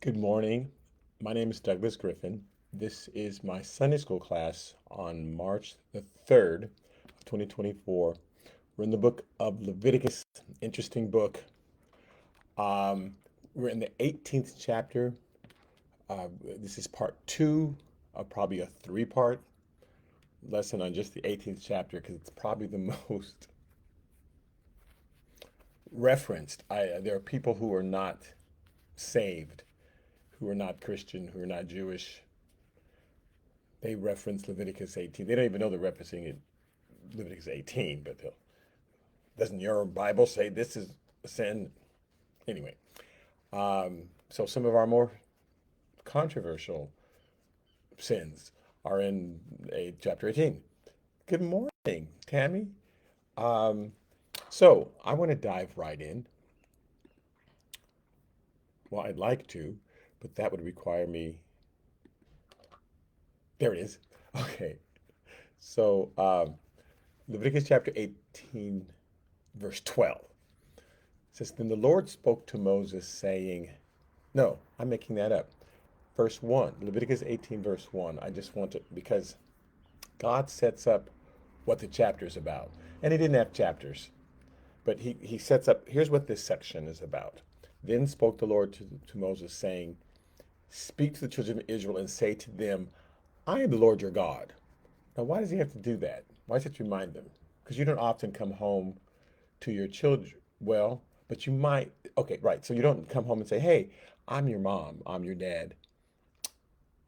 Good morning. My name is Douglas Griffin. This is my Sunday school class on March the 3rd of 2024. We're in the book of Leviticus, interesting book. Um, we're in the 18th chapter. This is part two of probably a three-part lesson on just the 18th chapter because it's probably the most referenced. There are people who are not saved, who are not Christian, who are not Jewish. They reference Leviticus 18. They don't even know they're referencing it, Leviticus 18, but doesn't your Bible say this is a sin? Anyway, so some of our more controversial sins are in chapter 18. Good morning, Tammy. Um, so I want to dive right in. Well, I'd like to, but that would require me. There it is. Okay. So Leviticus chapter 18, verse 12. It says, Then the Lord spoke to Moses, saying, No, I'm making that up. Verse 1, Leviticus 18, verse 1. I just want to, because God sets up what the chapter is about. And he didn't have chapters, but he sets up, here's what this section is about. Then spoke the Lord to Moses, saying, Speak to the children of Israel and say to them, I am the Lord your God. Now, why does he have to do that? Why does he have to remind them? Because you don't often come home to your children. Well, but you might, okay, right. So you don't come home and say, hey, I'm your mom, I'm your dad,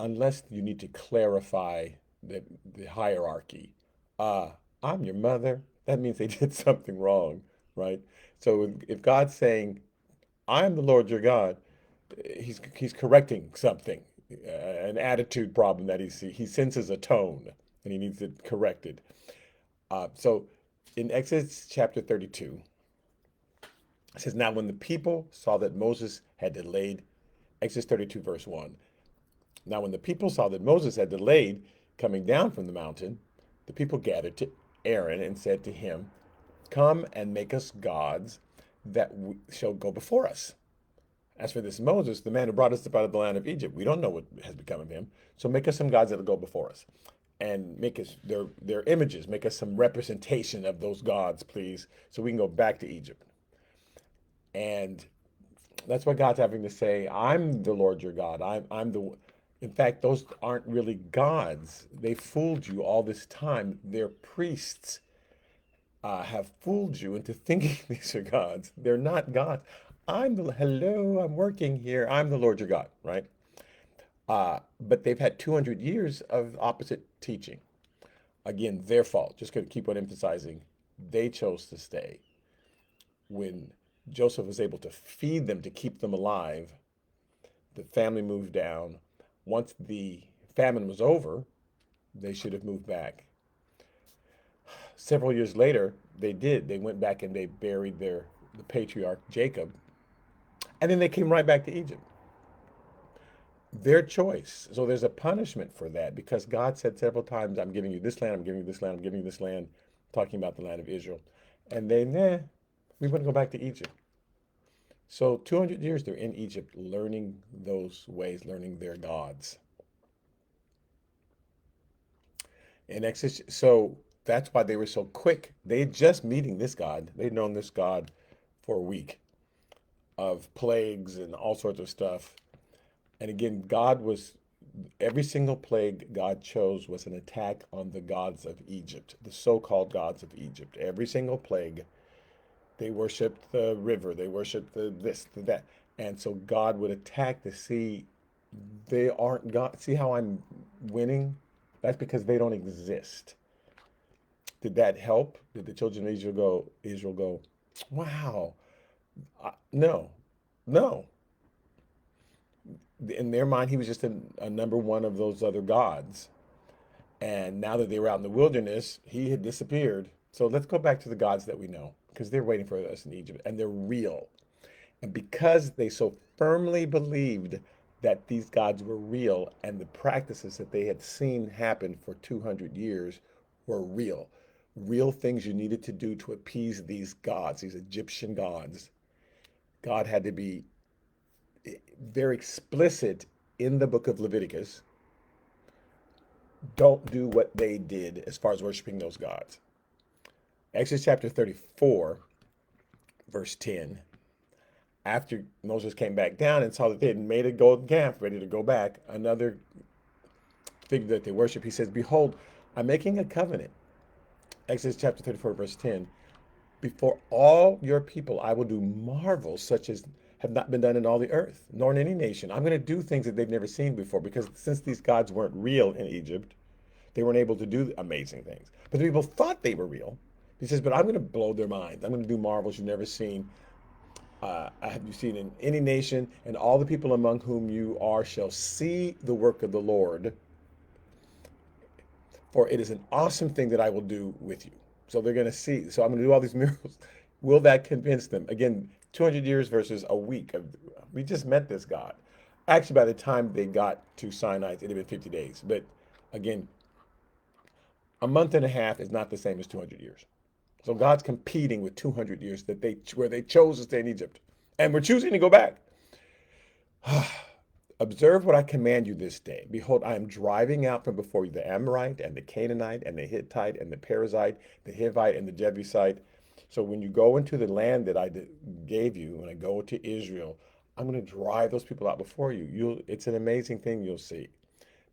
unless you need to clarify the hierarchy. Uh, I'm your mother. That means they did something wrong, right? So if God's saying, I'm the Lord your God, he's correcting something, an attitude problem that he senses a tone and he needs it corrected. So in Exodus chapter 32, it says, Now when the people saw that Moses had delayed, Exodus 32, verse 1. Now when the people saw that Moses had delayed coming down from the mountain, the people gathered to Aaron and said to him, Come and make us gods that shall go before us. As for this Moses, the man who brought us up out of the land of Egypt, we don't know what has become of him. So make us some gods that will go before us. And make us their images, make us some representation of those gods, please, so we can go back to Egypt. And that's what God's having to say. I'm the Lord your God. I'm the. In fact, those aren't really gods. They fooled you all this time. Their priests have fooled you into thinking these are gods. They're not gods. Hello, I'm working here. I'm the Lord your God, right? But they've had 200 years of opposite teaching. Again, their fault. Just going to keep on emphasizing. They chose to stay. When Joseph was able to feed them to keep them alive, the family moved down. Once the famine was over, they should have moved back. Several years later, they did. They went back and they buried the patriarch Jacob, and then they came right back to Egypt. Their choice. So there's a punishment for that because God said several times, I'm giving you this land, I'm giving you this land, I'm giving you this land, talking about the land of Israel. And they, we want to go back to Egypt. So 200 years they're in Egypt learning those ways, learning their gods. And Exodus, so that's why they were so quick. They had just meeting this God. They'd known this God for a week of plagues and all sorts of stuff. And again, every single plague God chose was an attack on the gods of Egypt, the so-called gods of Egypt. Every single plague, they worshiped the river, they worshiped the this, the that. And so God would attack to see they aren't God. See how I'm winning? That's because they don't exist. Did that help? Did the children of Israel go, wow, no, no. In their mind, he was just a number one of those other gods. And now that they were out in the wilderness, he had disappeared. So let's go back to the gods that we know, because they're waiting for us in Egypt, and they're real. And because they so firmly believed that these gods were real and the practices that they had seen happen for 200 years were real, real things you needed to do to appease these gods, these Egyptian gods, God had to be very explicit in the book of Leviticus. Don't do what they did as far as worshiping those gods. Exodus chapter 34, verse 10. After Moses came back down and saw that they had made a golden calf ready to go back, another figure that they worship, he says, behold, I'm making a covenant. Exodus chapter 34, verse 10. Before all your people, I will do marvels such as have not been done in all the earth, nor in any nation. I'm going to do things that they've never seen before, because since these gods weren't real in Egypt, they weren't able to do amazing things. But the people thought they were real. He says, but I'm going to blow their minds. I'm going to do marvels you've never seen. Have you seen in any nation, and all the people among whom you are shall see the work of the Lord, for it is an awesome thing that I will do with you. So they're going to see. So I'm going to do all these miracles. Will that convince them? Again, 200 years versus a week. We just met this God. Actually, by the time they got to Sinai, it had been 50 days. But again, a month and a half is not the same as 200 years. So God's competing with 200 years where they chose to stay in Egypt, and we're choosing to go back. Observe what I command you this day. Behold, I am driving out from before you the Amorite and the Canaanite and the Hittite and the Perizzite, the Hivite and the Jebusite. So when you go into the land that I gave you, when I go to Israel, I'm going to drive those people out before you. It's an amazing thing you'll see.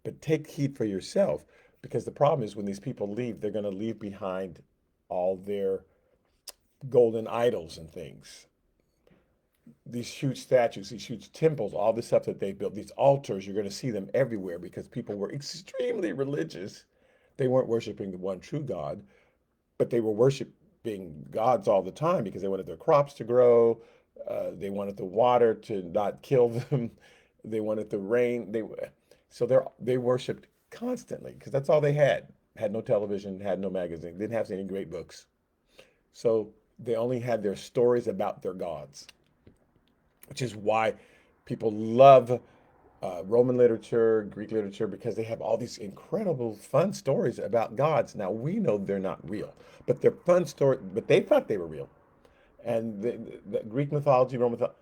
But take heed for yourself, because the problem is when these people leave, they're going to leave behind all their golden idols and things. These huge statues, these huge temples, all the stuff that they built, these altars, you're going to see them everywhere because people were extremely religious. They weren't worshiping the one true God, but they were worshiping gods all the time because they wanted their crops to grow. They wanted the water to not kill them. They wanted the rain. They worshiped constantly because that's all they had. Had no television, had no magazine, didn't have any great books. So they only had their stories about their gods, which is why people love Roman literature, Greek literature, because they have all these incredible fun stories about gods. Now we know they're not real, but they're fun stories. But they thought they were real, and the Greek mythology, Roman mythology,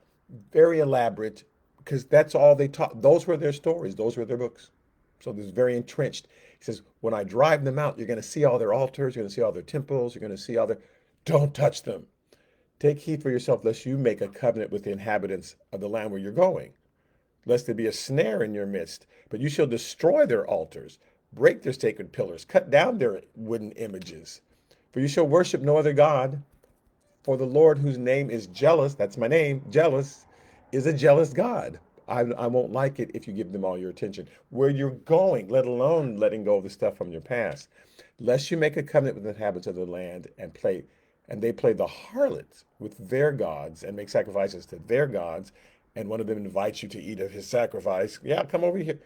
very elaborate, because that's all they taught. Those were their stories. Those were their books. So this is very entrenched. He says, when I drive them out, you're going to see all their altars, you're going to see all their temples, you're going to see all their. Don't touch them. Take heed for yourself, lest you make a covenant with the inhabitants of the land where you're going, lest there be a snare in your midst. But you shall destroy their altars, break their sacred pillars, cut down their wooden images. For you shall worship no other God. For the Lord, whose name is jealous, that's my name, jealous, is a jealous God. I won't like it if you give them all your attention. Where you're going, let alone letting go of the stuff from your past. Lest you make a covenant with the inhabitants of the land and they play the harlot with their gods and make sacrifices to their gods, and one of them invites you to eat of his sacrifice. Yeah, come over here.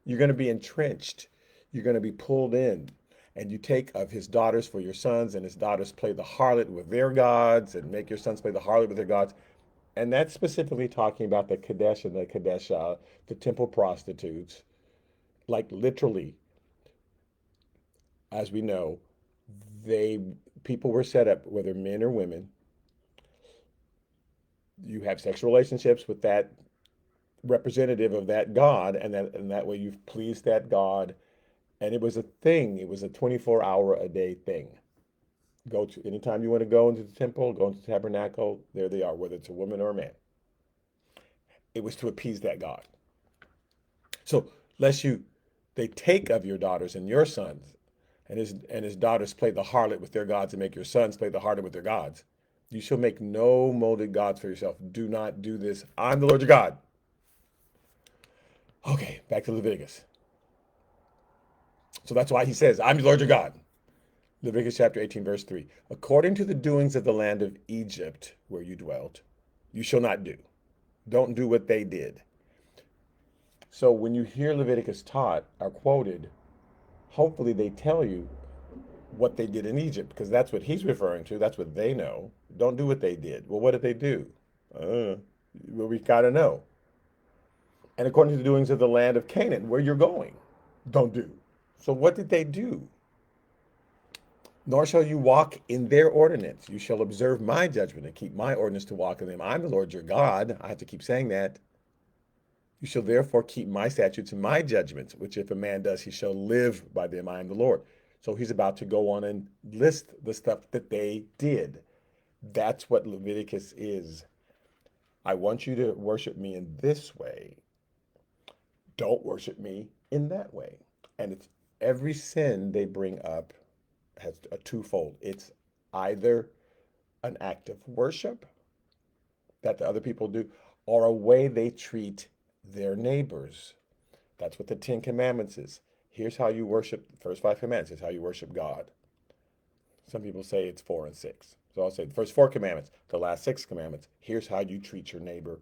You're going to be entrenched. You're going to be pulled in. And you take of his daughters for your sons, and his daughters play the harlot with their gods, and make your sons play the harlot with their gods. And that's specifically talking about the Kadesh and the Kadeshah, the temple prostitutes. Like literally, as we know, they people were set up, whether men or women. You have sexual relationships with that representative of that god, and that way you've pleased that god. And it was a thing. It was a 24-hour a day thing. Go to anytime you want to go into the temple, go into the tabernacle, there they are, whether it's a woman or a man. It was to appease that god. So lest they take of your daughters and your sons, and his daughters play the harlot with their gods, and make your sons play the harlot with their gods. You shall make no molded gods for yourself. Do not do this. I'm the Lord your God. Okay, back to Leviticus. So that's why he says, I'm the Lord your God. Leviticus chapter 18, verse 3. According to the doings of the land of Egypt, where you dwelt, you shall not do. Don't do what they did. So when you hear Leviticus taught or quoted, hopefully they tell you what they did in Egypt, because that's what he's referring to. That's what they know. Don't do what they did. Well, what did they do? Well, we got to know. And according to the doings of the land of Canaan, where you're going, don't do. So what did they do? Nor shall you walk in their ordinance. You shall observe my judgment and keep my ordinance to walk in them. I'm the Lord your God. I have to keep saying that. You shall therefore keep my statutes and my judgments, which if a man does, he shall live by them. I am the Lord. So he's about to go on and list the stuff that they did. That's what Leviticus is. I want you to worship me in this way. Don't worship me in that way. And it's every sin they bring up has a twofold. It's either an act of worship that the other people do, or a way they treat their neighbors. That's what the Ten Commandments is. Here's how you worship. The first five commandments is how you worship God. Some people say it's four and six. So I'll say the first four commandments, the last six commandments. Here's how you treat your neighbor.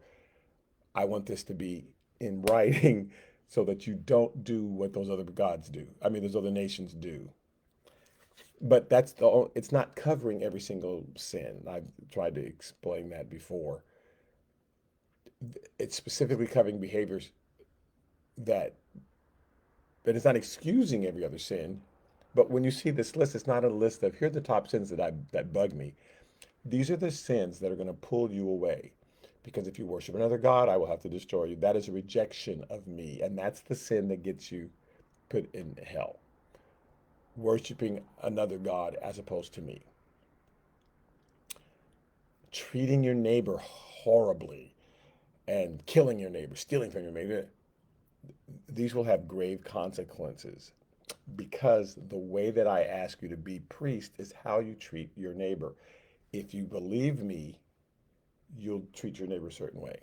I want this to be in writing so that you don't do what those other gods do. I mean, those other nations do. But it's not covering every single sin. I've tried to explain that before. It's specifically covering behaviors that that is not excusing every other sin. But when you see this list, it's not a list of here are the top sins that bug me. These are the sins that are going to pull you away. Because if you worship another God, I will have to destroy you. That is a rejection of me. And that's the sin that gets you put in hell. Worshiping another God as opposed to me. Treating your neighbor horribly and killing your neighbor, stealing from your neighbor. These will have grave consequences because the way that I ask you to be priest is how you treat your neighbor. If you believe me, you'll treat your neighbor a certain way.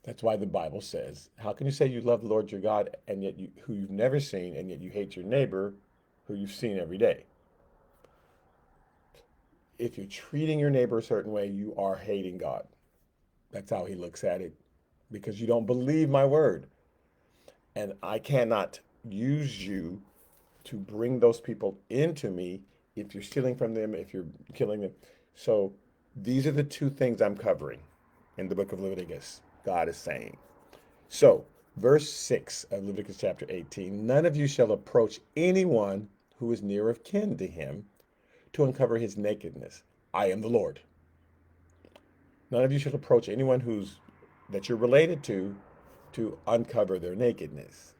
That's why the Bible says, how can you say you love the Lord your God and yet who you've never seen, and yet you hate your neighbor who you've seen every day? If you're treating your neighbor a certain way, you are hating God. That's how he looks at it, because you don't believe my word. And I cannot use you to bring those people into me if you're stealing from them, if you're killing them. So these are the two things I'm covering in the book of Leviticus, God is saying. So, verse 6 of Leviticus chapter 18, none of you shall approach anyone who is near of kin to him to uncover his nakedness. I am the Lord. None of you should approach anyone that you're related to uncover their nakedness.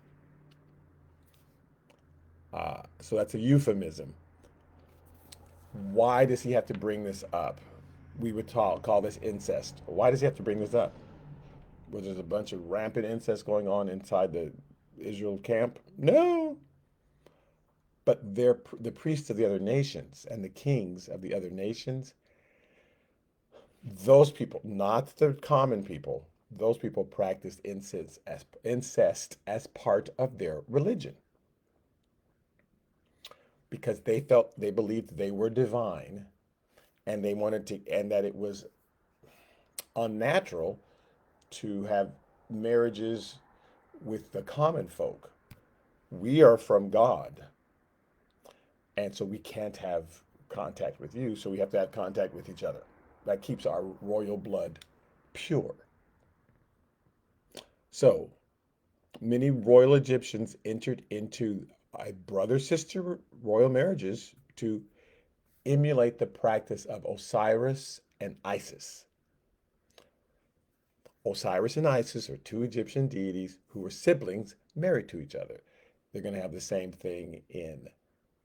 So that's a euphemism. Why does he have to bring this up? We would call this incest. Why does he have to bring this up? Was there a bunch of rampant incest going on inside the Israel camp? No. But the priests of the other nations and the kings of the other nations, those people, not the common people, those people practiced incest as part of their religion because they believed they were divine, and they wanted to, and that it was unnatural to have marriages with the common folk. We are from God, and so we can't have contact with you, so we have to have contact with each other. That keeps our royal blood pure. So many royal Egyptians entered into brother-sister royal marriages to emulate the practice of Osiris and Isis. Osiris and Isis are two Egyptian deities who were siblings married to each other. They're going to have the same thing in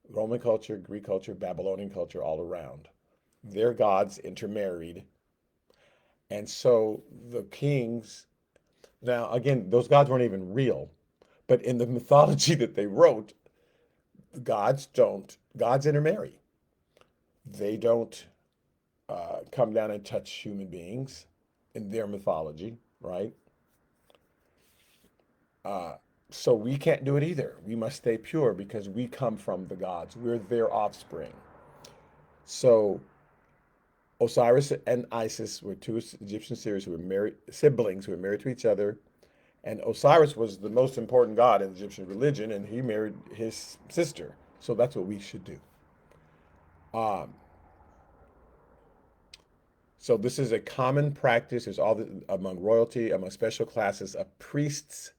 Roman culture, Greek culture, Babylonian culture, all around. Their gods intermarried. And so the kings, now again, those gods weren't even real, but in the mythology that they wrote, gods intermarry. They don't come down and touch human beings in their mythology, right? So we can't do it either. We must stay pure because we come from the gods. We're their offspring. So Osiris and Isis were two Egyptian siblings who were married to each other. And Osiris was the most important god in Egyptian religion, and he married his sister. So that's what we should do. Um, so this is a common practice. There's among royalty, among special classes of priests,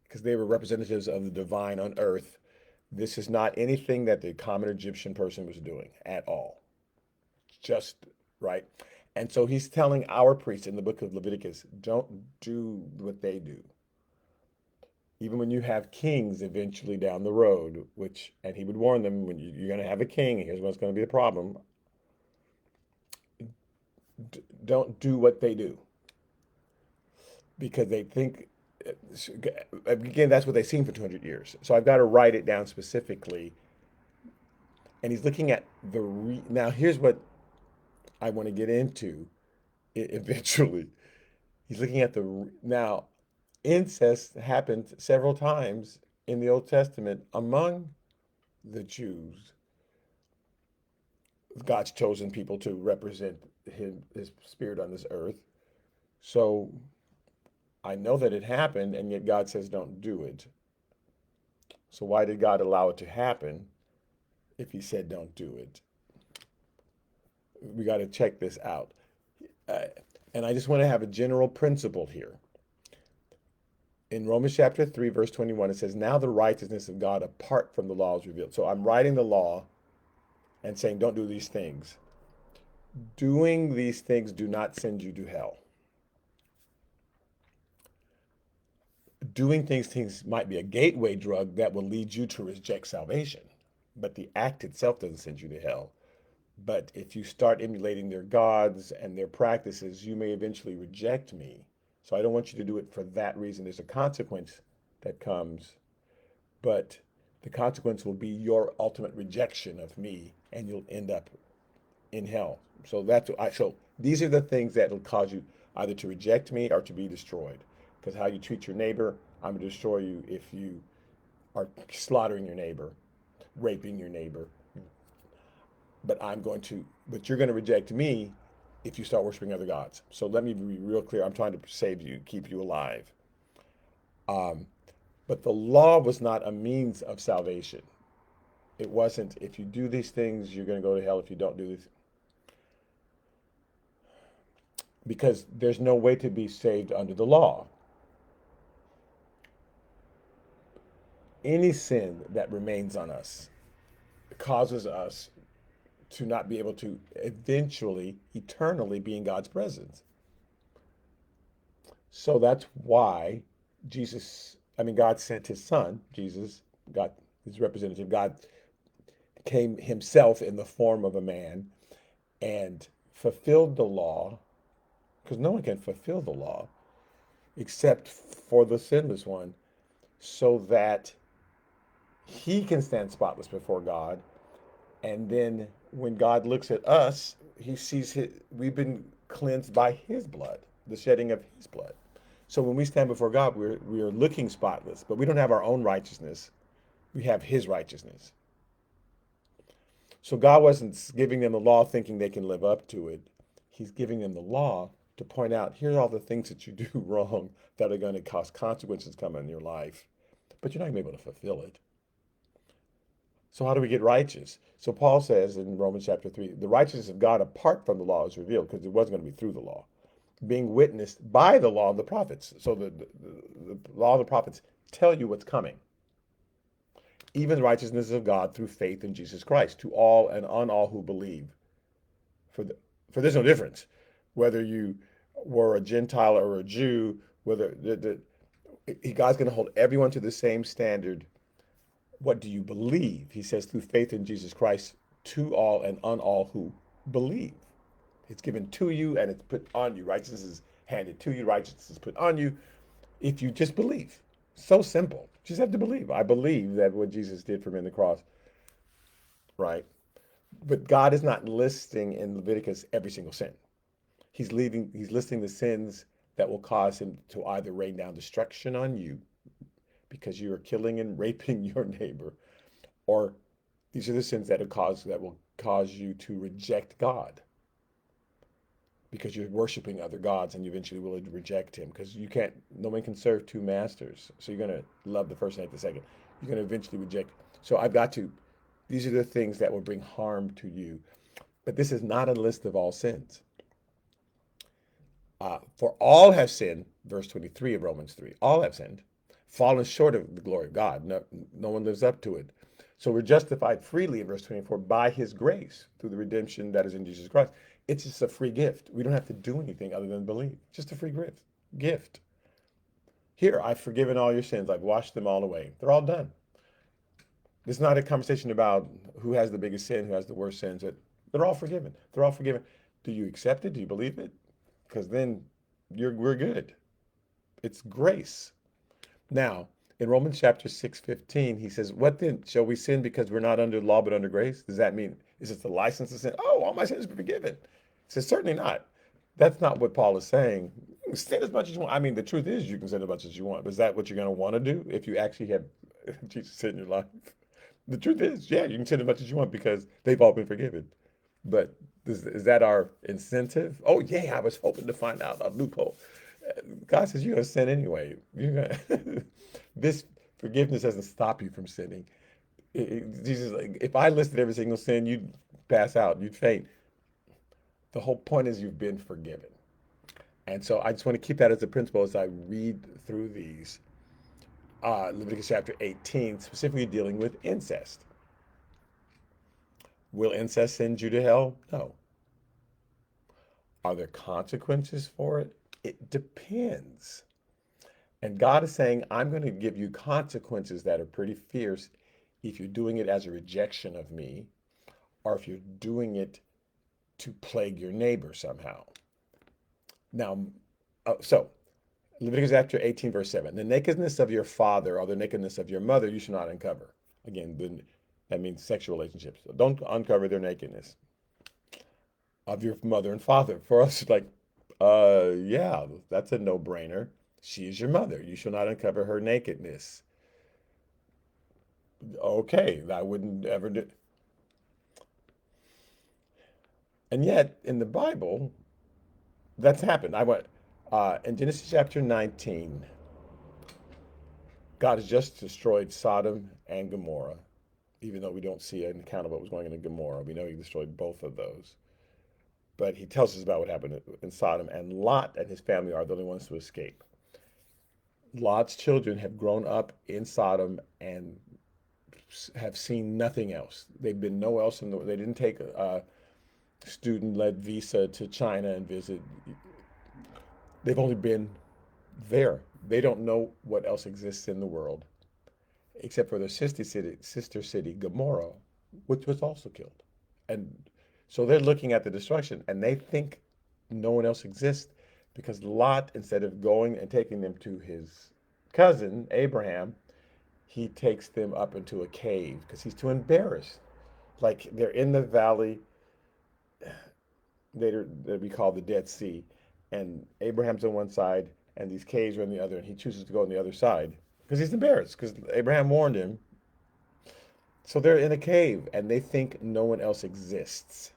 because they were representatives of the divine on earth. This is not anything that the common Egyptian person was doing at all. Just right. And so he's telling our priests in the book of Leviticus, don't do what they do. Even when you have kings eventually down the road, and he would warn them, when you're going to have a king, here's what's going to be the problem. Don't do what they do. Because they think, again, that's what they've seen for 200 years. So I've got to write it down specifically. And he's looking at now here's what I want to get into eventually. He's looking at now incest happened several times in the Old Testament among the Jews, God's chosen people to represent his spirit on this earth. So I know that it happened, and yet God says don't do it. So why did God allow it to happen if he said don't do it? We got to check this out. And I just want to have a general principle here. In Romans chapter 3, verse 21, it says, now the righteousness of God apart from the law is revealed. So I'm writing the law and saying, don't do these things. Doing these things do not send you to hell. Doing things might be a gateway drug that will lead you to reject salvation, but the act itself doesn't send you to hell. But if you start emulating their gods and their practices, you may eventually reject me. So I don't want you to do it for that reason. There's a consequence that comes, but the consequence will be your ultimate rejection of me, and you'll end up in hell. So so these are the things that will cause you either to reject me or to be destroyed. Because how you treat your neighbor, I'm going to destroy you if you are slaughtering your neighbor, raping your neighbor. But you're going to reject me if you start worshiping other gods. So let me be real clear. I'm trying to save you, keep you alive. But the law was not a means of salvation. It wasn't, if you do these things, you're going to go to hell if you don't do this. Because there's no way to be saved under the law. Any sin that remains on us causes us to not be able to eventually, eternally be in God's presence. So that's why God sent his son, Jesus, God, his representative. God came himself in the form of a man and fulfilled the law, because no one can fulfill the law except for the sinless one, so that he can stand spotless before God. And then when God looks at us, he sees we've been cleansed by his blood, the shedding of his blood. So when we stand before God, we are looking spotless, but we don't have our own righteousness. We have his righteousness. So God wasn't giving them the law thinking they can live up to it. He's giving them the law to point out, here are all the things that you do wrong that are going to cause consequences coming in your life, but you're not going to be able to fulfill it. So how do we get righteous? So Paul says in Romans chapter 3, the righteousness of God apart from the law is revealed, because it wasn't going to be through the law, being witnessed by the law of the prophets. So the law of the prophets tell you what's coming. Even the righteousness of God through faith in Jesus Christ, to all and on all who believe. For there's no difference whether you were a Gentile or a Jew, God's going to hold everyone to the same standard. What do you believe? He says, through faith in Jesus Christ, to all and on all who believe. It's given to you and it's put on you. Righteousness is handed to you. Righteousness is put on you if you just believe. So simple. You just have to believe. I believe that what Jesus did for me on the cross, right? But God is not listing in Leviticus every single sin. He's listing the sins that will cause him to either rain down destruction on you because you are killing and raping your neighbor, or these are the sins that will cause you to reject God because you're worshiping other gods, and you eventually will reject him, because no one can serve two masters. So you're going to love the first and hate the second. You're going to eventually reject. So these are the things that will bring harm to you. But this is not a list of all sins. For all have sinned, verse 23 of Romans 3, all have sinned, fallen short of the glory of God. No one lives up to it. So we're justified freely in verse 24 by his grace through the redemption that is in Jesus Christ. It's just a free gift. We don't have to do anything other than believe. Just a free gift. Gift. Here, I've forgiven all your sins. I've washed them all away. They're all done. It's not a conversation about who has the biggest sin, who has the worst sins. They're all forgiven. They're all forgiven. Do you accept it? Do you believe it? Because then we're good. It's grace. Now, in Romans chapter 6:15, he says, "What then? Shall we sin because we're not under law but under grace?" Does that mean, is it the license to sin? Oh, all my sins are forgiven. He says, certainly not. That's not what Paul is saying. You can sin as much as you want. I mean, the truth is you can sin as much as you want. But is that what you're going to want to do if you actually have Jesus in your life? The truth is, yeah, you can sin as much as you want because they've all been forgiven. But is that our incentive? Oh, yeah, I was hoping to find out a loophole. God says you're going to sin anyway. This forgiveness doesn't stop you from sinning. Jesus, like, if I listed every single sin, you'd pass out, you'd faint. The whole point is you've been forgiven. And so I just want to keep that as a principle as I read through these. Leviticus chapter 18, specifically dealing with incest. Will incest send you to hell? No. Are there consequences for it? It depends. And God is saying, I'm going to give you consequences that are pretty fierce if you're doing it as a rejection of me, or if you're doing it to plague your neighbor somehow. Now, so Leviticus chapter 18, verse 7. The nakedness of your father or the nakedness of your mother you should not uncover. Again, that means sexual relationships. So don't uncover their nakedness. Of your mother and father. For us, like, yeah, that's a no-brainer. She is your mother. You shall not uncover her nakedness. Okay, I wouldn't ever do. And yet, in the Bible, that's happened. I went in Genesis chapter 19. God has just destroyed Sodom and Gomorrah, even though we don't see an account of what was going on in Gomorrah. We know he destroyed both of those. But he tells us about what happened in Sodom, and Lot and his family are the only ones to escape. Lot's children have grown up in Sodom and have seen nothing else. They've been nowhere else in the world. They didn't take a student-led visa to China and visit. They've only been there. They don't know what else exists in the world, except for their sister city, Gomorrah, which was also killed. And so they're looking at the destruction, and they think no one else exists because Lot, instead of going and taking them to his cousin, Abraham, he takes them up into a cave because he's too embarrassed. Like they're in the valley that we call the Dead Sea, and Abraham's on one side, and these caves are on the other, and he chooses to go on the other side because he's embarrassed because Abraham warned him. So they're in a cave, and they think no one else exists.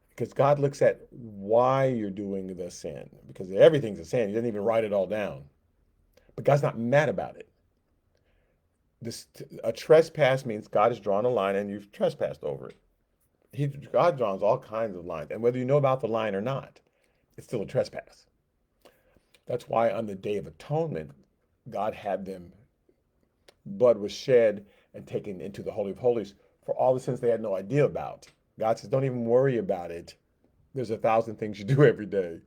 Because God looks at why you're doing the sin, because everything's a sin. He doesn't even write it all down. But God's not mad about it. A trespass means God has drawn a line and you've trespassed over it. God draws all kinds of lines, and whether you know about the line or not, it's still a trespass. That's why on the Day of Atonement, God had them, blood was shed and taken into the Holy of Holies for all the sins they had no idea about. God says, don't even worry about it. There's 1,000 things you do every day.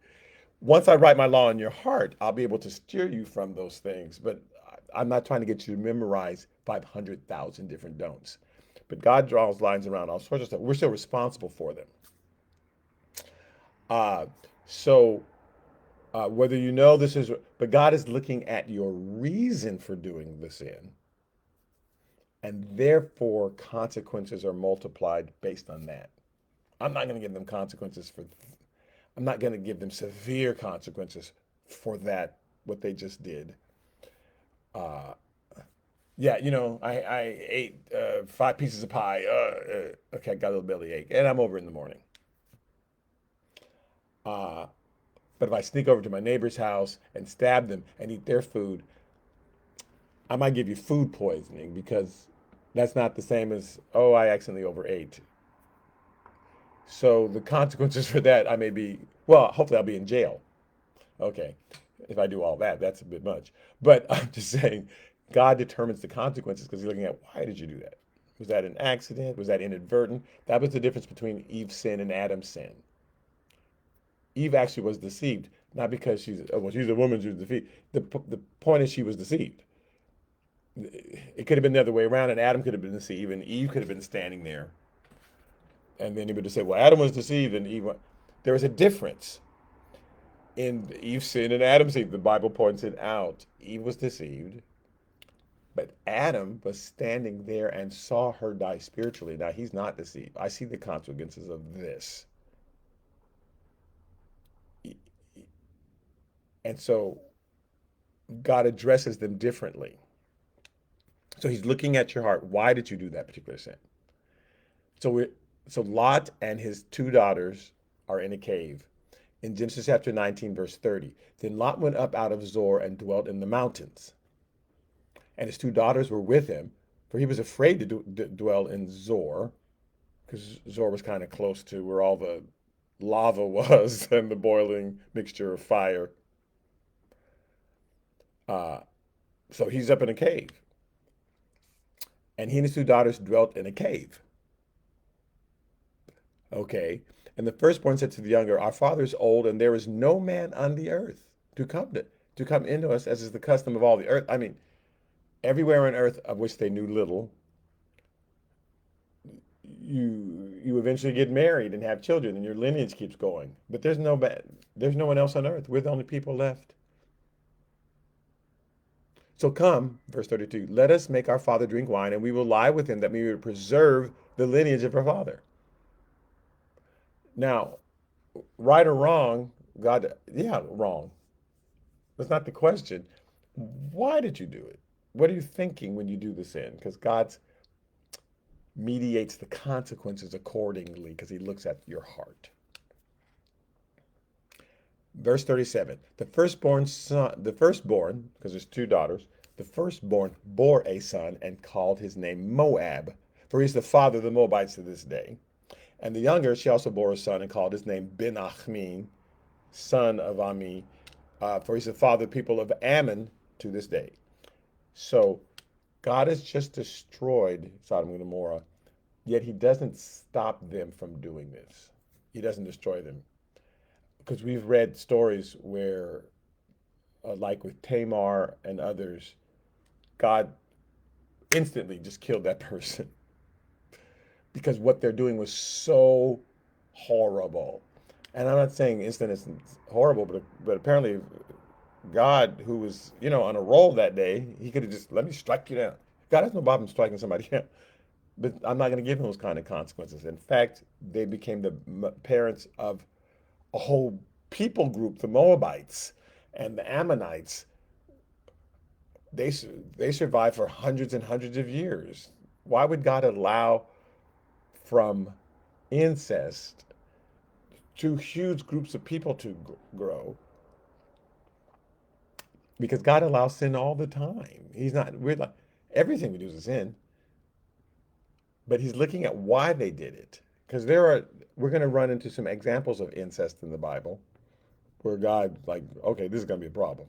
Once I write my law in your heart, I'll be able to steer you from those things. But I'm not trying to get you to memorize 500,000 different don'ts. But God draws lines around all sorts of stuff. We're still responsible for them. So whether you know this is, but God is looking at your reason for doing the sin. And therefore, consequences are multiplied based on that. I'm not going to give them consequences for, I'm not going to give them severe consequences for that, what they just did. Yeah, I ate 5 pieces of pie. Okay, I got a little bellyache, and I'm over in the morning. But if I sneak over to my neighbor's house and stab them and eat their food, I might give you food poisoning because that's not the same as, oh, I accidentally overate. So the consequences for that, I may be, well, hopefully I'll be in jail. Okay. If I do all that, that's a bit much. But I'm just saying, God determines the consequences because he's looking at why did you do that? Was that an accident? Was that inadvertent? That was the difference between Eve's sin and Adam's sin. Eve actually was deceived, not because she's a woman, she was deceived. The point is she was deceived. It could have been the other way around, and Adam could have been deceived, and Eve could have been standing there. And then he would have said, well, Adam was deceived, and Eve. There was a difference in Eve's sin and Adam's sin. The Bible points it out. Eve was deceived, but Adam was standing there and saw her die spiritually. Now, he's not deceived. I see the consequences of this. And so God addresses them differently. So he's looking at your heart. Why did you do that particular sin? So we so Lot and his two daughters are in a cave. In Genesis chapter 19, verse 30. Then Lot went up out of Zoar and dwelt in the mountains. And his two daughters were with him, for he was afraid to dwell in Zoar, because Zoar was kind of close to where all the lava was and the boiling mixture of fire. Uh, so he's up in a cave. And he and his two daughters dwelt in a cave. Okay. And the firstborn said to the younger, our father is old, and there is no man on the earth to come into us, as is the custom of all the earth. I mean, everywhere on earth of which they knew little, you eventually get married and have children, and your lineage keeps going. But there's no one else on earth. We're the only people left. So come, verse 32, let us make our father drink wine, and we will lie with him that we may preserve the lineage of our father. Now, right or wrong, God, yeah, wrong. That's not the question. Why did you do it? What are you thinking when you do the sin? Because God mediates the consequences accordingly because he looks at your heart. Verse 37, the firstborn, because there's two daughters, the firstborn bore a son and called his name Moab, for he's the father of the Moabites to this day. And the younger, she also bore a son and called his name Ben-Achmin, son of Ami, for he's the father of the people of Ammon to this day. So God has just destroyed Sodom and Gomorrah, yet he doesn't stop them from doing this. He doesn't destroy them. Because we've read stories where, like with Tamar and others, God instantly just killed that person because what they're doing was so horrible. And I'm not saying instant is horrible, but apparently God, who was on a roll that day, he could have just let me strike you down. God has no problem striking somebody down, but I'm not going to give him those kind of consequences. In fact, they became the parents of a whole people group, the Moabites and the Ammonites. They survived for hundreds and hundreds of years. Why would God allow from incest to huge groups of people to grow? Because God allows sin all the time. We're like, everything we do is a sin, but he's looking at why they did it. Because we're going to run into some examples of incest in the Bible where God, like, okay, this is going to be a problem.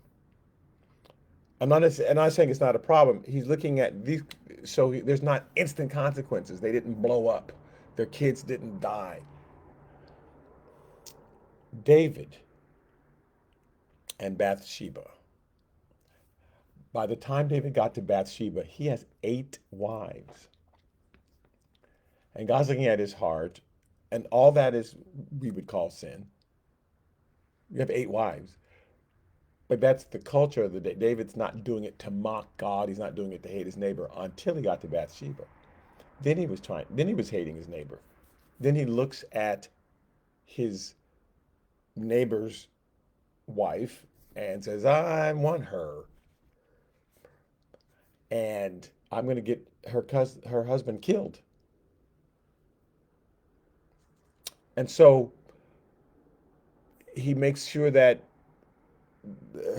I'm not saying it's not a problem. He's looking at these, so there's not instant consequences. They didn't blow up. Their kids didn't die. David and Bathsheba. By the time David got to Bathsheba, he has 8 wives. And God's looking at his heart, and all that is, we would call sin. You have 8 wives. But that's the culture of the day. David's not doing it to mock God. He's not doing it to hate his neighbor until he got to Bathsheba. Then he was hating his neighbor. Then he looks at his neighbor's wife and says, I want her. And I'm going to get her husband killed. And so he makes sure that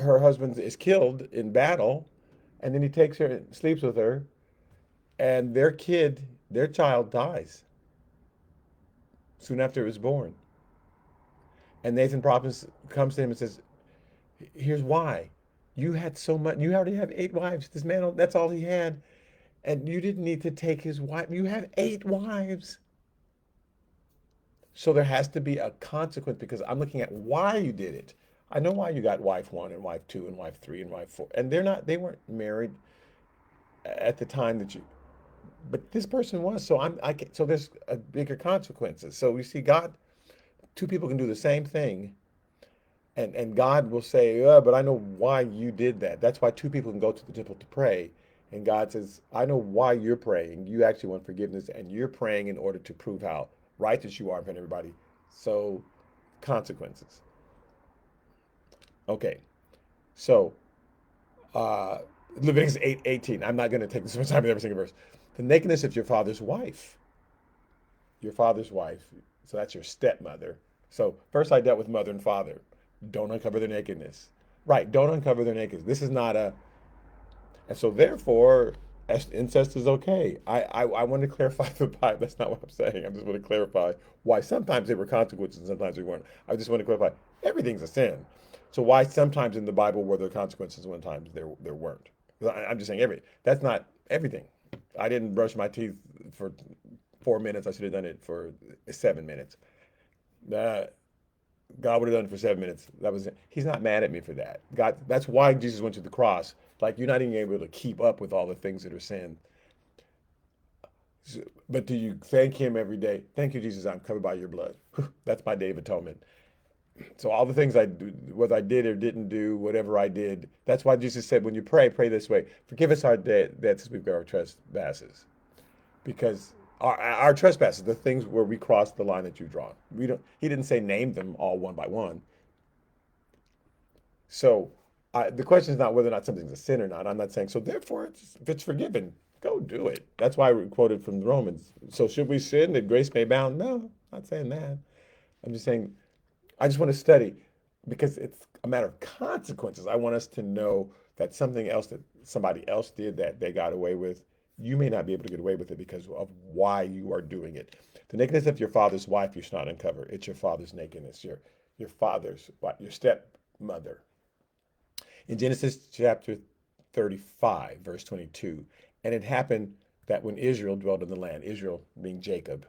her husband is killed in battle, and then he takes her and sleeps with her, and their child dies soon after it was born. And Nathan Prophet comes to him and says, here's why. You had so much, you already have 8 wives. This man, that's all he had. And you didn't need to take his wife. You have 8 wives. So there has to be a consequence because I'm looking at why you did it. I know why you got wife one and wife two and wife three and wife four. And they weren't married at the time that you, but this person was. So there's a bigger consequences. So you see, God, two people can do the same thing. And God will say, but I know why you did that. That's why two people can go to the temple to pray. And God says, I know why you're praying. You actually want forgiveness, and you're praying in order to prove how righteous you are in front of everybody. So, consequences. Okay, so uh, Leviticus 8:18. I'm not going to take this much time with every single verse. The nakedness of your father's wife. Your father's wife. So that's your stepmother. So first I dealt with mother and father. Don't uncover their nakedness. Right, don't uncover their nakedness. This is not a, and so therefore, incest is okay. I want to clarify the Bible. That's not what I'm saying. I just want to clarify why sometimes there were consequences and sometimes there weren't. I just want to clarify everything's a sin. So why sometimes in the Bible were there consequences and times there weren't. I'm just saying that's not everything. I didn't brush my teeth for 4 minutes. I should have done it for 7 minutes. Uh, God would have done it for 7 minutes. That was it. He's not mad at me for that. God, that's why Jesus went to the cross. Like you're not even able to keep up with all the things that are sin. But do you thank him every day? Thank you, Jesus, I'm covered by your blood. That's my day of atonement. So all the things I do, whether I did or didn't do, whatever I did, that's why Jesus said, when you pray, pray this way. Forgive us our debts as we've got our trespasses. Because our trespasses, the things where we crossed the line that you've drawn. He didn't say name them all one by one. So the question is not whether or not something's a sin or not. I'm not saying, so therefore, if it's forgiven, go do it. That's why I quoted from the Romans. So should we sin that grace may abound? No, I'm not saying that. I'm just saying, I just want to study because it's a matter of consequences. I want us to know that something else that somebody else did that they got away with, you may not be able to get away with it because of why you are doing it. The nakedness of your father's wife you should not uncover. It's your father's nakedness, your father's, what, your stepmother. In Genesis chapter 35, verse 22, and it happened that when Israel dwelt in the land, Israel being Jacob,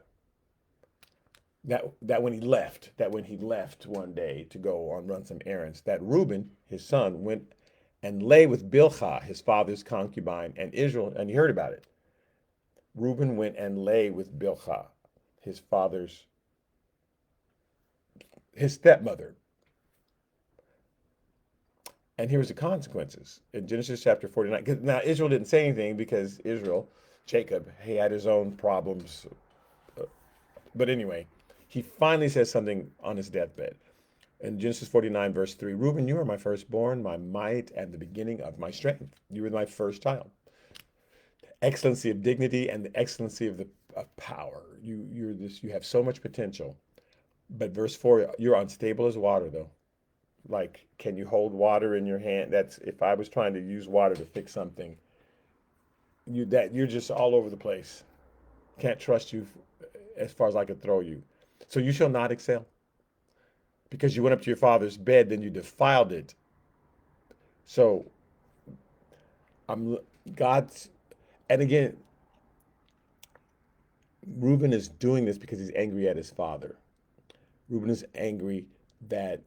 that when he left one day to go on run some errands, that Reuben, his son, went and lay with Bilhah, his father's concubine, and Israel, and he heard about it. Reuben went and lay with Bilhah, his father's, his stepmother. And here's the consequences. In Genesis chapter 49, now Israel didn't say anything because Israel, Jacob, he had his own problems. But anyway, he finally says something on his deathbed. In Genesis 49, verse 3, Reuben, you are my firstborn, my might, and the beginning of my strength. You were my first child. Excellency of dignity and the excellency of power. You have so much potential. But verse 4, you're unstable as water, though. Like, can you hold water in your hand? That's if I was trying to use water to fix something, you're just all over the place. Can't trust you as far as I could throw you. So you shall not excel because you went up to your father's bed, then you defiled it. So I'm God's, and again, Reuben is doing this because he's angry at his father. Reuben is angry that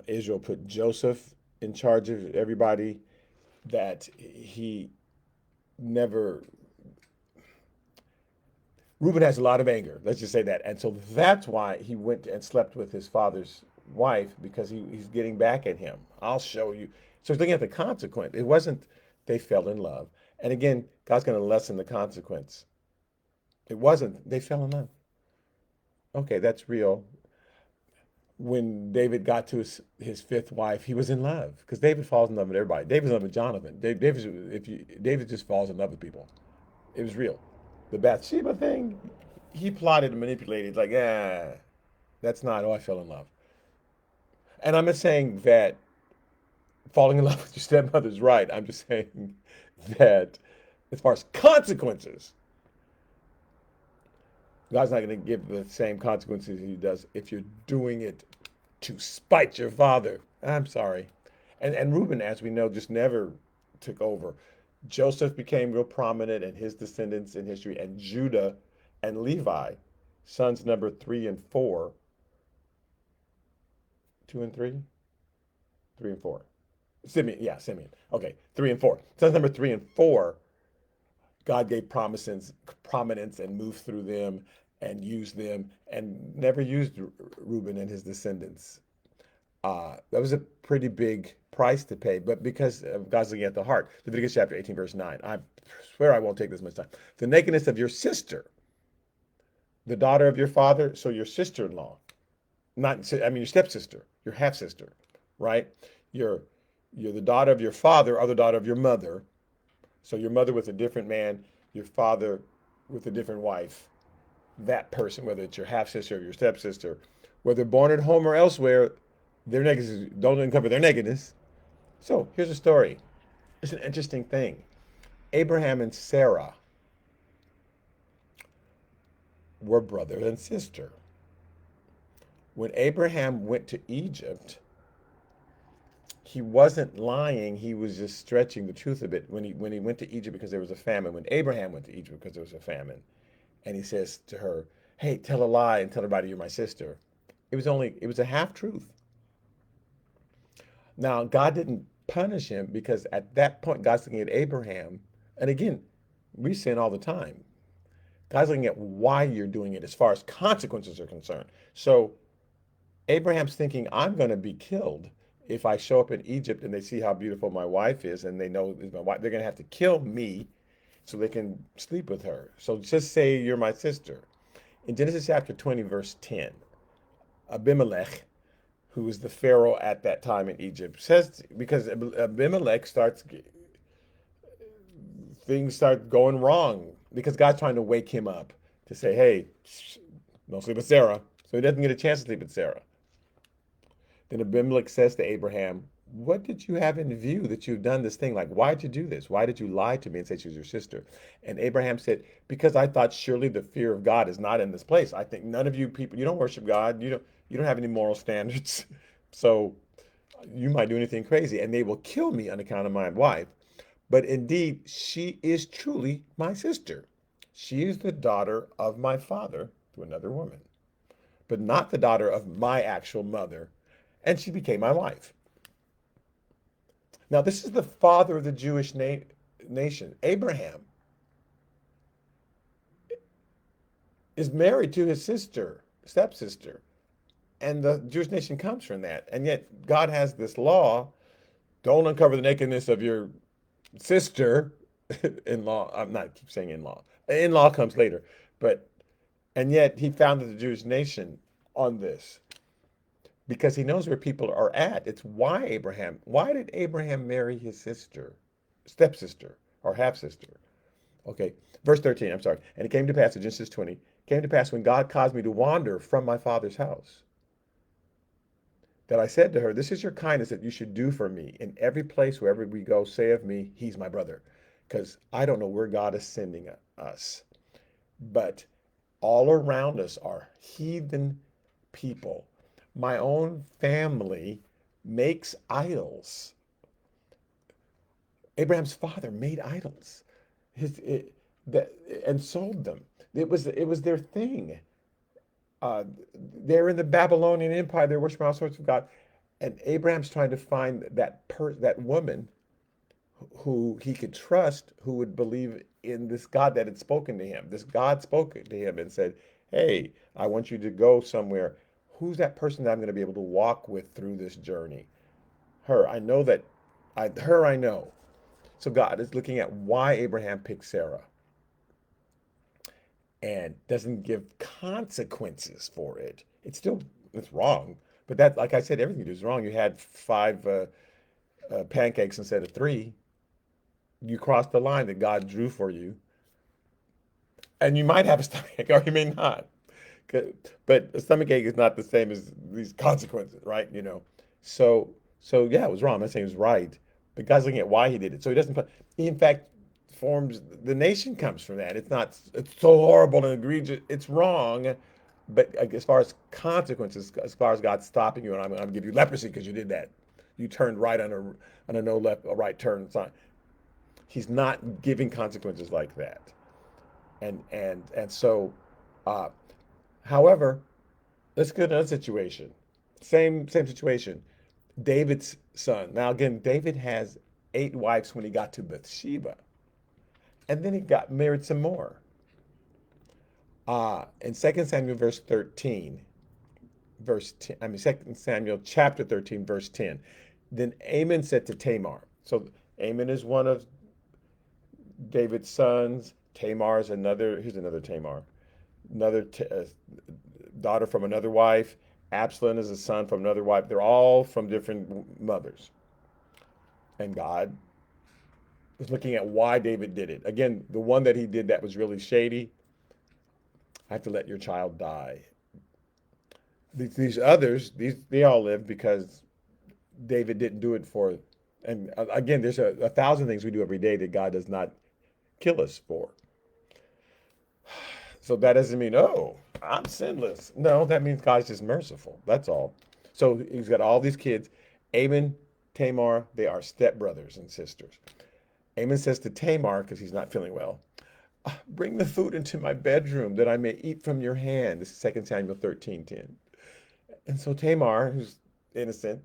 Israel put Joseph in charge of everybody, that he never. Reuben has a lot of anger. Let's just say that, and so that's why he went and slept with his father's wife because he's getting back at him. I'll show you. So he's looking at the consequence. It wasn't they fell in love, and again, God's going to lessen the consequence. It wasn't they fell in love. Okay, that's real. When David got to his fifth wife, he was in love because David falls in love with everybody. David's in love with Jonathan. David just falls in love with people. It was real. The Bathsheba thing, he plotted and manipulated. Like, that's not. Oh, I fell in love. And I'm not saying that falling in love with your stepmother's right. I'm just saying that as far as consequences, God's not going to give the same consequences he does if you're doing it to spite your father. I'm sorry. And Reuben, as we know, just never took over. Joseph became real prominent and his descendants in history, and Judah and Levi, sons number three and four, two and three, three and four. Simeon, yeah, Simeon. Okay, three and four. Sons number three and four, God gave prominence and moved through them and used them and never used Reuben and his descendants. That was a pretty big price to pay, but because of God's looking at the heart. Leviticus chapter 18, verse 9. I swear I won't take this much time. The nakedness of your sister, the daughter of your father, so your sister-in-law, not, I mean, your stepsister, your half-sister, right? You're, you're the daughter of your father or the daughter of your mother. So your mother with a different man, your father with a different wife. That person, whether it's your half-sister or your stepsister, whether born at home or elsewhere, their nakedness, don't uncover their nakedness. So here's a story. It's an interesting thing. Abraham and Sarah were brother and sister. When Abraham went to Egypt, he wasn't lying. He was just stretching the truth a bit when he went to Egypt because there was a famine. When Abraham went to Egypt because there was a famine, and he says to her, "Hey, tell a lie and tell everybody you're my sister." It was a half truth. Now, God didn't punish him because at that point, God's looking at Abraham. And again, we sin all the time. God's looking at why you're doing it as far as consequences are concerned. So Abraham's thinking, I'm going to be killed if I show up in Egypt and they see how beautiful my wife is and they know it's my wife. They're going to have to kill me so they can sleep with her. So just say you're my sister. In Genesis chapter 20, verse 10, Abimelech, who was the Pharaoh at that time in Egypt, says because Abimelech things start going wrong because God's trying to wake him up to say, hey, don't sleep with Sarah. So he doesn't get a chance to sleep with Sarah. Then Abimelech says to Abraham, what did you have in view that you've done this thing? Like, why'd you do this? Why did you lie to me and say she was your sister? And Abraham said, because I thought surely the fear of God is not in this place. I think none of you people, you don't worship God. You don't have any moral standards. So you might do anything crazy and they will kill me on account of my wife. But indeed, she is truly my sister. She is the daughter of my father to another woman, but not the daughter of my actual mother. And she became my wife. Now, this is the father of the Jewish nation. Abraham is married to his sister, stepsister, and the Jewish nation comes from that. And yet, God has this law: don't uncover the nakedness of your sister in-law. I'm not keep saying in-law. In-law comes later, but and yet he founded the Jewish nation on this because he knows where people are at. It's why did Abraham marry his sister, stepsister, or half-sister? Okay, verse 13, I'm sorry. And it came to pass in Genesis 20, came to pass when God caused me to wander from my father's house, that I said to her, this is your kindness that you should do for me. In every place, wherever we go, say of me, he's my brother. Because I don't know where God is sending us. But all around us are heathen people. My own family makes idols. Abraham's father made idols and sold them. It was their thing. They're in the Babylonian Empire. They're worshiping all sorts of God. And Abraham's trying to find that woman who he could trust, who would believe in this God that had spoken to him. This God spoke to him and said, hey, I want you to go somewhere. Who's that person that I'm going to be able to walk with through this journey? Her. I know that. Her I know. So God is looking at why Abraham picked Sarah and doesn't give consequences for it. It's wrong. But that, like I said, everything is wrong. You had five pancakes instead of three. You crossed the line that God drew for you. And you might have a stomachache or you may not. But a stomachache is not the same as these consequences, right? So yeah, it was wrong. I'm not saying it was right. But God's looking at why he did it. So he doesn't put, he in fact forms, the nation comes from that. It's so horrible and egregious. It's wrong. But as far as consequences, as far as God stopping you, and I'm going to give you leprosy because you did that. You turned right on a no left, a right turn sign. He's not giving consequences like that. And so, uh, however, let's get another situation. Same situation. David's son. Now again, David has 8 wives when he got to Bathsheba, and then he got married some more. In 2 Samuel verse 13, verse 10, I mean 2 Samuel chapter 13, verse 10. Then Amon said to Tamar. So Amon is one of David's sons. Tamar is another. Here's another Tamar, another daughter from another wife. Absalom is a son from another wife. They're all from different mothers. And God was looking at why David did it. Again, the one that he did that was really shady, I have to let your child die. These others, they all live because David didn't do it for. And again, there's a thousand things we do every day that God does not kill us for. So that doesn't mean, oh, I'm sinless. No, that means God's just merciful. That's all. So he's got all these kids. Amon, Tamar, they are stepbrothers and sisters. Amon says to Tamar, because he's not feeling well, bring the food into my bedroom that I may eat from your hand. This is 2 Samuel 13:10. And so Tamar, who's innocent,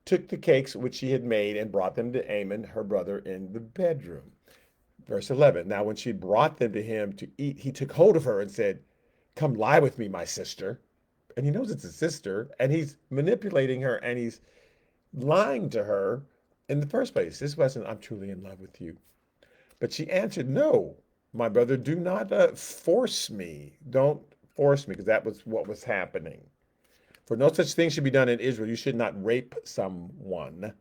took the cakes which she had made and brought them to Amon, her brother, in the bedroom. Verse 11. Now, when she brought them to him to eat, he took hold of her and said, come lie with me, my sister. And he knows it's his sister, and he's manipulating her, and he's lying to her in the first place. This wasn't, I'm truly in love with you. But she answered, no, my brother, do not force me. Don't force me, because that was what was happening. For no such thing should be done in Israel. You should not rape someone.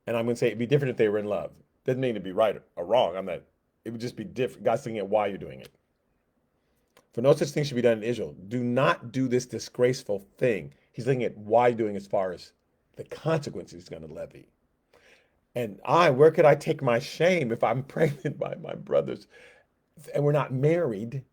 And I'm going to say it'd be different if they were in love. Doesn't mean to be right or wrong. I'm not. It would just be different. God's looking at why you're doing it. For no such thing should be done in Israel. Do not do this disgraceful thing. He's looking at why you're doing as far as the consequences he's going to levy. And where could I take my shame if I'm pregnant by my brothers and we're not married?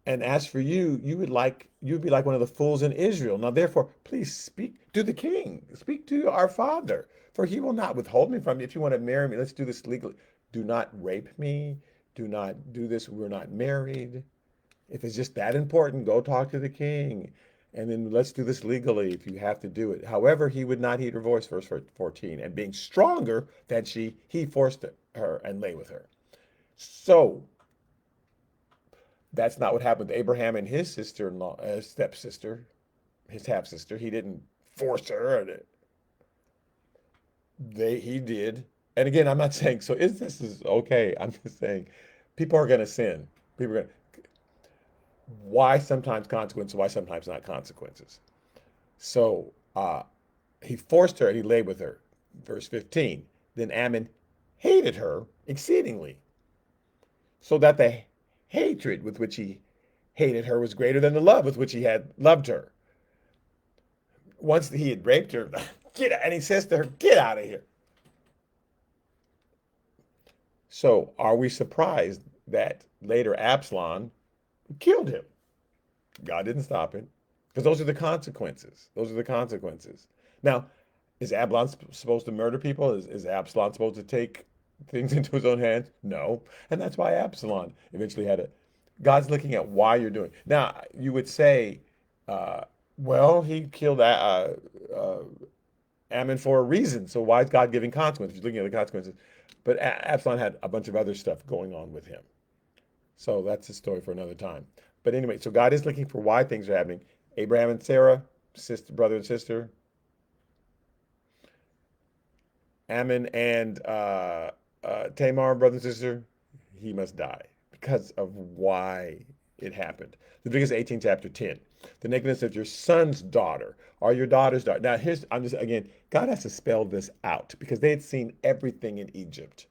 And as for you, you'd be like one of the fools in Israel. Now, therefore, please speak to the king, speak to our father, for he will not withhold me from you. If you want to marry me, let's do this legally. Do not rape me. Do not do this. We're not married. If it's just that important, go talk to the king. And then let's do this legally if you have to do it. However, he would not heed her voice, verse 14. And being stronger than she, he forced her and lay with her. So that's not what happened to Abraham and his sister-in-law, stepsister, his half-sister. He didn't force her. He did. And again, I'm not saying, so this is okay. I'm just saying people are going to sin. People are going to, why sometimes consequences, why sometimes not consequences. So he forced her and he lay with her. Verse 15. Then Ammon hated her exceedingly, so that the hatred with which he hated her was greater than the love with which he had loved her. Once he had raped her, and he says to her, get out of here. So are we surprised that later Absalom killed him? God didn't stop it, because those are the consequences. Those are the consequences. Now, is Absalom supposed to murder people? Is Absalom supposed to take things into his own hands? No. And that's why Absalom eventually had it. God's looking at why you're doing it. Now, you would say, well, he killed Ammon for a reason. So why is God giving consequences? You're looking at the consequences. But Absalom had a bunch of other stuff going on with him. So that's a story for another time. But anyway, so God is looking for why things are happening. Abraham and Sarah, brother and sister. Ammon and Tamar, brother and sister, he must die because of why it happened. Leviticus 18, chapter 10. The nakedness of your son's daughter or your daughter's daughter. Now, again, God has to spell this out because they had seen everything in Egypt.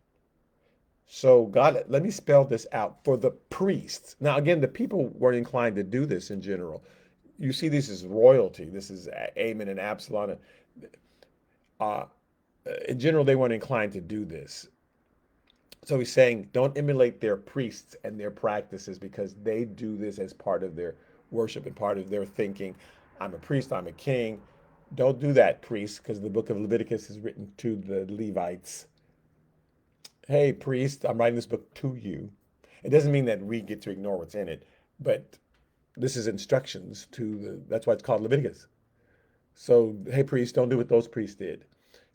So, God, let me spell this out for the priests. Now, again, the people weren't inclined to do this in general. You see this as royalty. This is Amon and Absalom. Uh, in general, they weren't inclined to do this. So he's saying, don't emulate their priests and their practices because they do this as part of their worship and part of their thinking. I'm a priest, I'm a king. Don't do that, priests, because the book of Leviticus is written to the Levites. hey, priest, I'm writing this book to you. It doesn't mean that we get to ignore what's in it, but this is instructions to that's why it's called Leviticus. So, hey, priest, don't do what those priests did.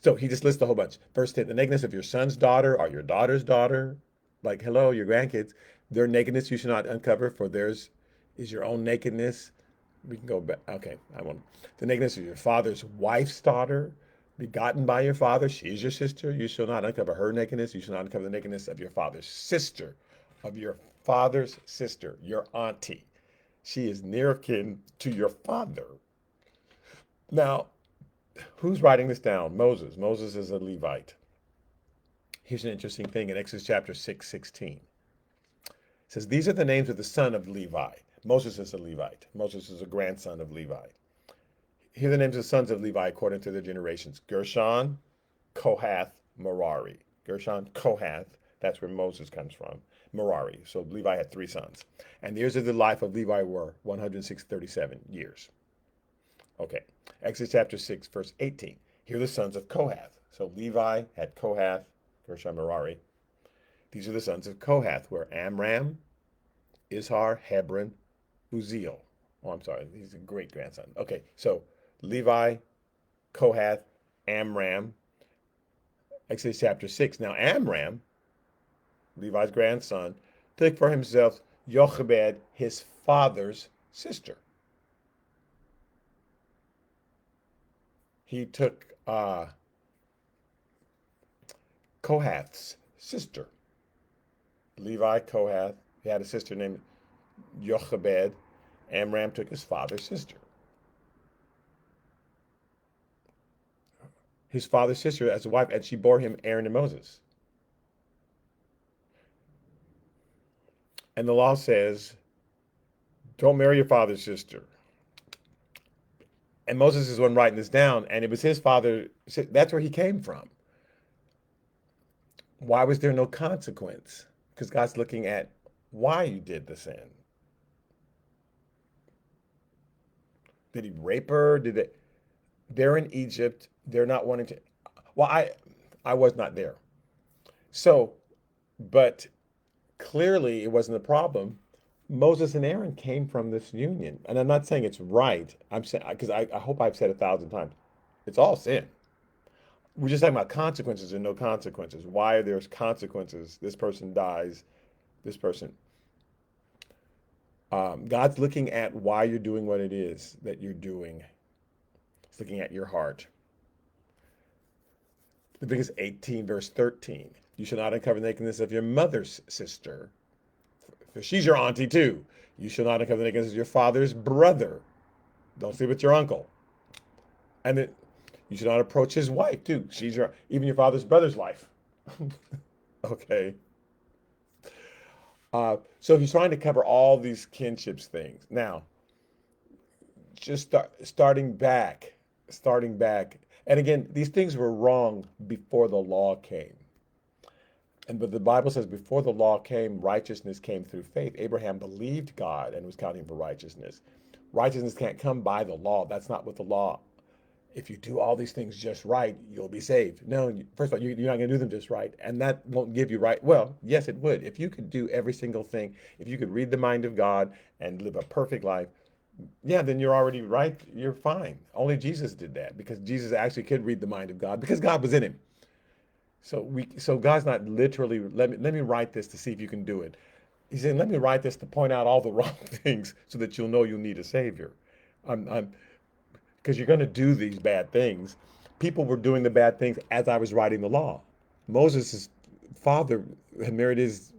So he just lists a whole bunch. Verse 10, the nakedness of your son's daughter or your daughter's daughter, like, hello, your grandkids, their nakedness you should not uncover, for theirs is your own nakedness. We can go back. Okay, I won't. The nakedness of your father's wife's daughter, begotten by your father, she is your sister. You shall not uncover her nakedness. You shall not uncover the nakedness of your father's sister, of your father's sister, your auntie. She is near kin to your father. Now, who's writing this down? Moses. Moses is a Levite. Here's an interesting thing in Exodus chapter 6:16. It says, these are the names of the son of Levi. Moses is a Levite. Moses is a grandson of Levi. Here are the names of the sons of Levi according to their generations. Gershon, Kohath, Merari. Gershon, Kohath, that's where Moses comes from. Merari. So Levi had three sons. And the years of the life of Levi were 137 years. Okay. Exodus chapter 6, verse 18. Here are the sons of Kohath. So Levi had Kohath, Gershon, Merari. These are the sons of Kohath, were Amram, Izhar, Hebron, Uzziel. Oh, I'm sorry. He's a great grandson. Okay. So Levi, Kohath, Amram. Exodus chapter 6. Now Amram, Levi's grandson, took for himself Jochebed, his father's sister. He took Kohath's sister. Levi, Kohath, he had a sister named Jochebed. Amram took his father's sister. His father's sister as a wife, and she bore him Aaron and Moses. And the law says, don't marry your father's sister. And Moses is the one writing this down, and it was his father. That's where he came from. Why was there no consequence? Because God's looking at why you did the sin. Did he rape her? Did it? They're in Egypt. They're not wanting to. Well, I was not there. So, but clearly it wasn't a problem. Moses and Aaron came from this union, and I'm not saying it's right. I'm saying because I hope I've said 1,000 times, it's all sin. We're just talking about consequences and no consequences. Why are there consequences? This person dies. This person. God's looking at why you're doing what it is that you're doing. He's looking at your heart. Leviticus 18, verse 13. You shall not uncover the nakedness of your mother's sister, for she's your auntie too. You shall not uncover the nakedness of your father's brother. Don't sleep with your uncle. And it, you should not approach his wife too. She's your even your father's brother's wife. Okay. So he's trying to cover all these kinships things. Now, just starting back. And again, these things were wrong before the law came. And but the Bible says before the law came, righteousness came through faith. Abraham believed God and was counting for righteousness. Righteousness can't come by the law. That's not what the law. If you do all these things just right, you'll be saved. No, first of all, you're not going to do them just right, and that won't give you right. Well, yes, it would. If you could do every single thing, if you could read the mind of God and live a perfect life, yeah, then you're already right. You're fine. Only Jesus did that because Jesus actually could read the mind of God because God was in him. So God's not literally let me write this to see if you can do it. He's saying, let me write this to point out all the wrong things so that you'll know you'll need a savior. I'm because you're going to do these bad things. People were doing the bad things as I was writing the law. Moses' father had married his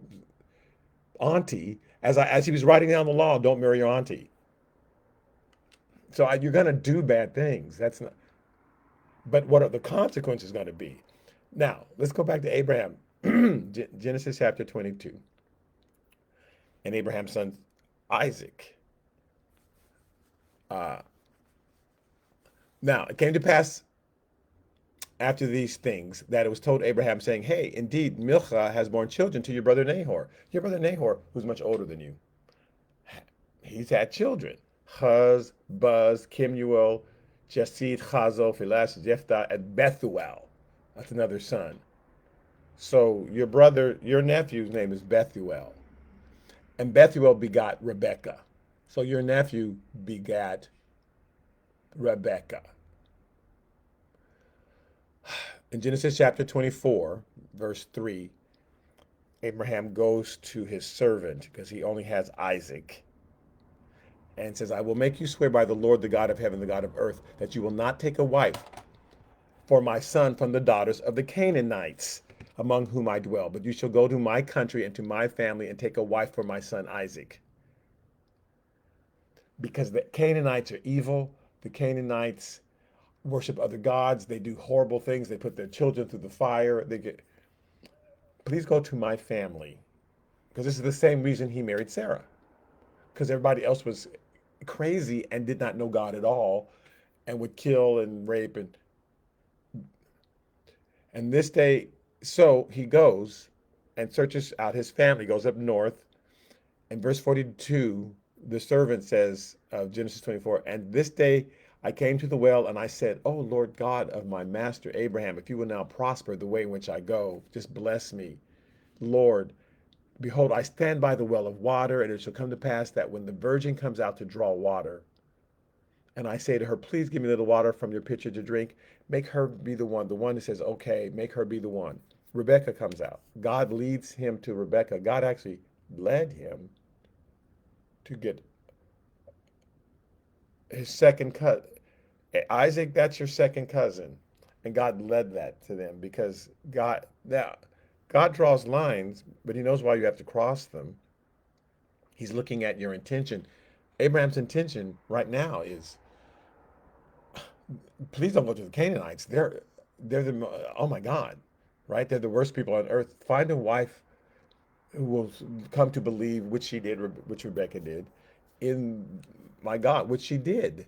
auntie as he was writing down the law. Don't marry your auntie. So you're going to do bad things. That's not. But what are the consequences going to be? Now let's go back to Abraham, Genesis chapter 22, and Abraham's son Isaac. Uh, Now it came to pass after these things that it was told Abraham, saying, hey, indeed, Milcah has borne children to your brother Nahor. Your brother Nahor, who's much older than you, he's had children. Huz, Buz, Kemuel, Jasid, Chazo, Philash, Jephthah, and Bethuel. That's another son. So your nephew's name is Bethuel, and Bethuel begot Rebekah. So your nephew begat Rebekah. In Genesis chapter 24, verse 3, Abraham goes to his servant because he only has Isaac and says, I will make you swear by the Lord, the God of heaven, the God of earth, that you will not take a wife for my son from the daughters of the Canaanites among whom I dwell, but you shall go to my country and to my family and take a wife for my son Isaac. Because the Canaanites are evil, the Canaanites worship other gods, they do horrible things, they put their children through the fire. Please go to my family. Because this is the same reason he married Sarah. Because everybody else was crazy and did not know God at all and would kill and rape and this day, so he goes and searches out his family, goes up north. And verse 42, the servant says of Genesis 24, and this day I came to the well and I said, oh Lord God of my master Abraham, if you will now prosper the way in which I go, just bless me. Lord, behold, I stand by the well of water, and it shall come to pass that when the virgin comes out to draw water, and I say to her, please give me a little water from your pitcher to drink, make her be the one who says, okay, make her be the one. Rebecca comes out. God leads him to Rebecca. God actually led him to get his second cousin. Isaac, that's your second cousin. And God led that to them because God draws lines, but he knows why you have to cross them. He's looking at your intention. Abraham's intention right now is, please don't go to the Canaanites. They're the oh my God, right? They're the worst people on earth. Find a wife who will come to believe, which she did, which Rebecca did, in my God, which she did.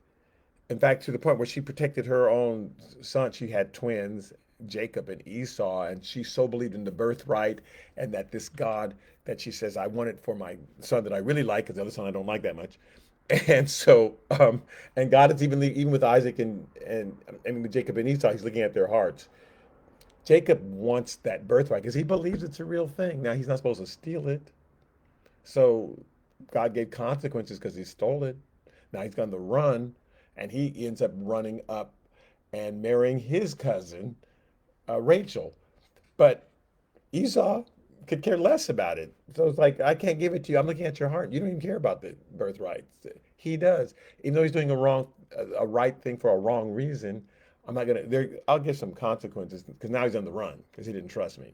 In fact, to the point where she protected her own son. She had twins, Jacob and Esau, and she so believed in the birthright and that this God that she says, I want it for my son that I really like, because the other son I don't like that much. And so, and God is even with Isaac and with Jacob and Esau, he's looking at their hearts. Jacob wants that birthright because he believes it's a real thing. Now he's not supposed to steal it. So God gave consequences because he stole it. Now he's on the run, and he ends up running up and marrying his cousin, Rachel. But Esau could care less about it. So it's like, I can't give it to you. I'm looking at your heart. You don't even care about the birthright. He does. Even though he's doing a right thing for a wrong reason, I'm not gonna. I'll give some consequences because now he's on the run because he didn't trust me.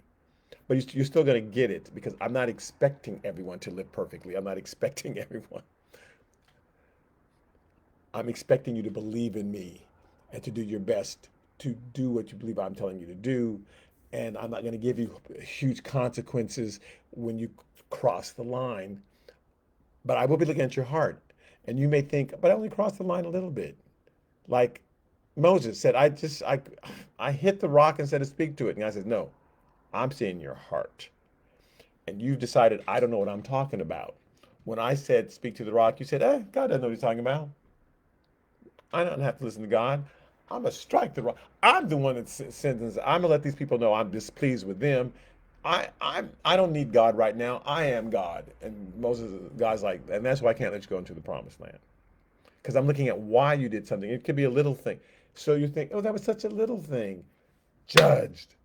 But you're still gonna get it because I'm not expecting everyone to live perfectly. I'm not expecting everyone. I'm expecting you to believe in me and to do your best to do what you believe I'm telling you to do. And I'm not going to give you huge consequences when you cross the line, but I will be looking at your heart. And you may think, but I only crossed the line a little bit. Like Moses said, I hit the rock and said to speak to it. And God says, no, I'm seeing your heart. And you've decided, I don't know what I'm talking about. When I said speak to the rock, you said, God doesn't know what he's talking about. I don't have to listen to God. I'm gonna strike the rock. I'm the one that sends. I'm gonna let these people know I'm displeased with them. I don't need God right now. I am God. And Moses, God's like, and that's why I can't let you go into the promised land. Because I'm looking at why you did something. It could be a little thing. So you think, oh, that was such a little thing. Judged.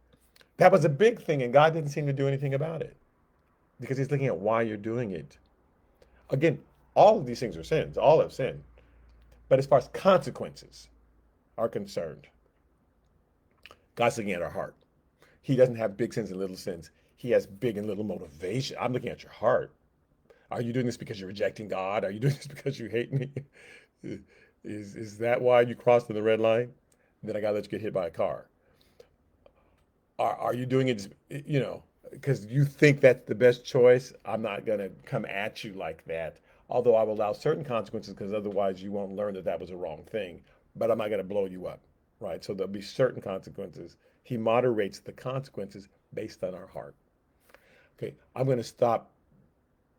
That was a big thing, and God didn't seem to do anything about it. Because he's looking at why you're doing it. Again, all of these things are sins. All have sinned. But as far as consequences are concerned, God's looking at our heart. He doesn't have big sins and little sins. He has big and little motivation. I'm looking at your heart. Are you doing this because you're rejecting God? Are you doing this because you hate me? Is that why you crossed in the red line? Then I gotta let you get hit by a car. Are you doing it, because you think that's the best choice? I'm not gonna come at you like that. Although I will allow certain consequences because otherwise you won't learn that that was a wrong thing. But I'm not gonna blow you up, right? So there'll be certain consequences. He moderates the consequences based on our heart. Okay, I'm gonna stop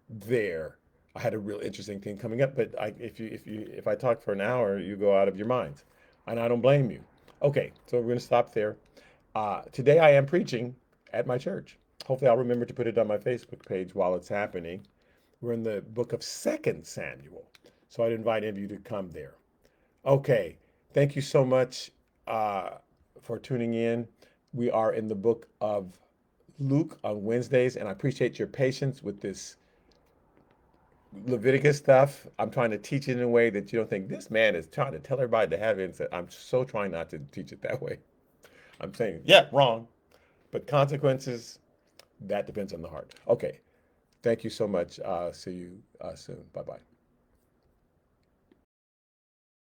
there. I had a real interesting thing coming up, but if I talk for an hour, you go out of your minds, and I don't blame you. Okay, so we're gonna stop there. Today I am preaching at my church. Hopefully, I'll remember to put it on my Facebook page while it's happening. We're in the book of Second Samuel. So I'd invite any of you to come there. Okay. Thank you so much uh, for tuning in. We are in the book of Luke on Wednesdays, and I appreciate your patience with this Leviticus stuff. I'm trying to teach it in a way that you don't think this man is trying to tell everybody to have it. I'm so trying not to teach it that way. I'm saying, yeah, wrong. But consequences, that depends on the heart. Okay. Thank you so much. See you soon. Bye bye.